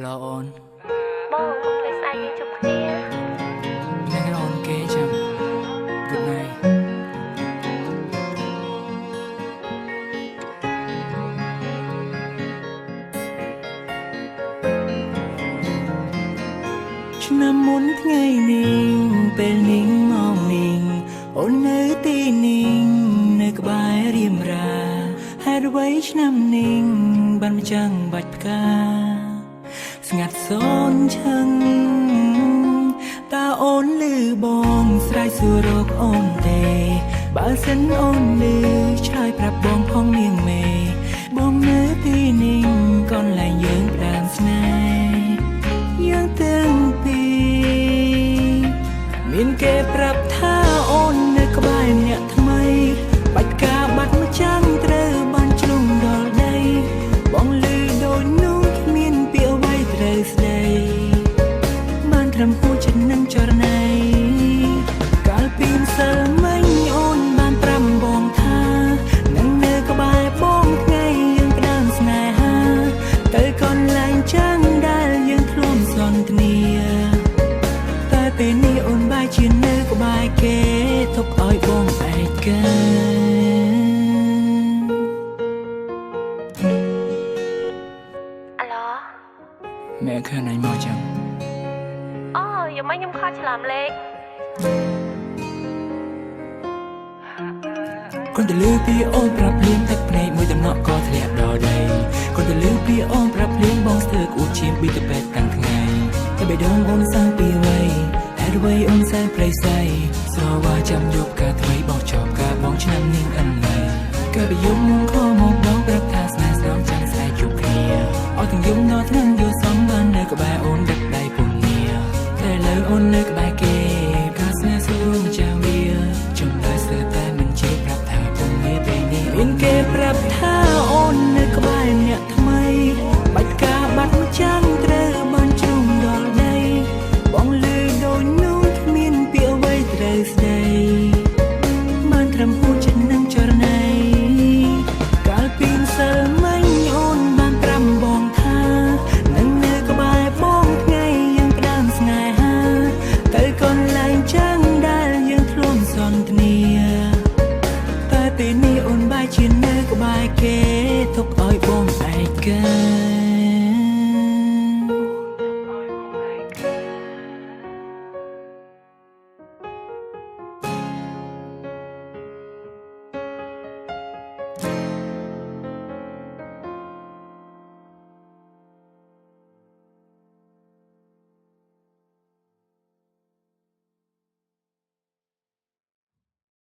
ឡូអូនបងកុំភ្លេចស្អែកយើងជួបគ្នានឹងអូនគេចាំ Good night ឆ្នាំមុនថ្ងៃនេះពេលនេះមកនេះអូននៅទីនេះនៅក្បែររៀមរាហេតុអ្វីឆ្នាំនេះបានមិនចាំបាច់ផ្កាស្ងាត់សូនឈឹងតើអូនលឺបងស្រ័យសួររកអូនទេបើសិនអូនលឺឆ្លើយប្រាប់បងផងនាងមេបងនៅទីនេះកន្លែងយើងផ្ដើមស្នេហ៍យើងទាំងពីរមានគេប្រាប់ថាអូននៅក្បែរអ្នកថ្មីបាច់ការបាត់មកចាំងត្រូវបានជ្រុំដល់ដីបងលឺដូចនោះគ្មានពាក្យអ្វីត្រូវស្ដីបានត្រឹមហួចចិត្តនឹងចរណៃកាលពីម្សិលមិញអូនបានប្រាំបងថានឹងនៅក្បែរបងថ្ងៃយើងផ្ដើមស្នេហាទៅកន្លែងចាំងដែលយើងធ្លាប់សន្ទនាតែពេលនេះអូនបែរជានៅក្បែរគេទុកឲ្យបងឯកាអាឡូម៉ែឃើញអញមកចឹងអូយម៉េចខ្ញុំខកឆ្លាមលេខคนจะลือพี่โอนปรับเลี้ยงแต่ในมวยตำหนักก็ทะเลดอใดคนจะลือพี่โอนปรับเลี้ยงบองเสือกอูชิมบีตะเป็ดตั้งไงแต่ไปเดิมโอนสร้างปีไว้แต่ด้วยโอนแสนไพรใสสรว่าจำยกกาถอยบอกชอบกาบองชนะนิ่งอันไหนก็ไปยุ่งมองข้อมองบอกรับทาสนาสร้างจังสายจุกเคลียเอาถึงยุ่งนอทั้งอยู่สองบ้านเนกับใบโอนดักได้ปุ่มเนียแต่เลยโอนเนกับใบเก็บกาสนาสู้มันจะเวียจงได้เสือแต่มันเจ็บรับทาមានគេប្រាប់ថាអូននៅក្បែរអ្នកថ្មីបាច់ការបាត់មកចាំងត្រូវបានជ្រុំដល់ដីបងលឺដូចនោះគ្មានពាក្យអ្វីត្រូវស្ដីបានត្រឹមហួចចិត្តនឹងចរណៃកាលពីម្សិលមិញអូនបានប្រាំបងថានឹងនៅក្បែរបងថ្ងៃយើងផ្ដើមស្នេហាទៅកន្លែងចាំងដែលយើងធ្លាប់សន្ទនាតែពេលនេះអូនបែរជានៅក្បែរគេទុកឲ្យបងឯកា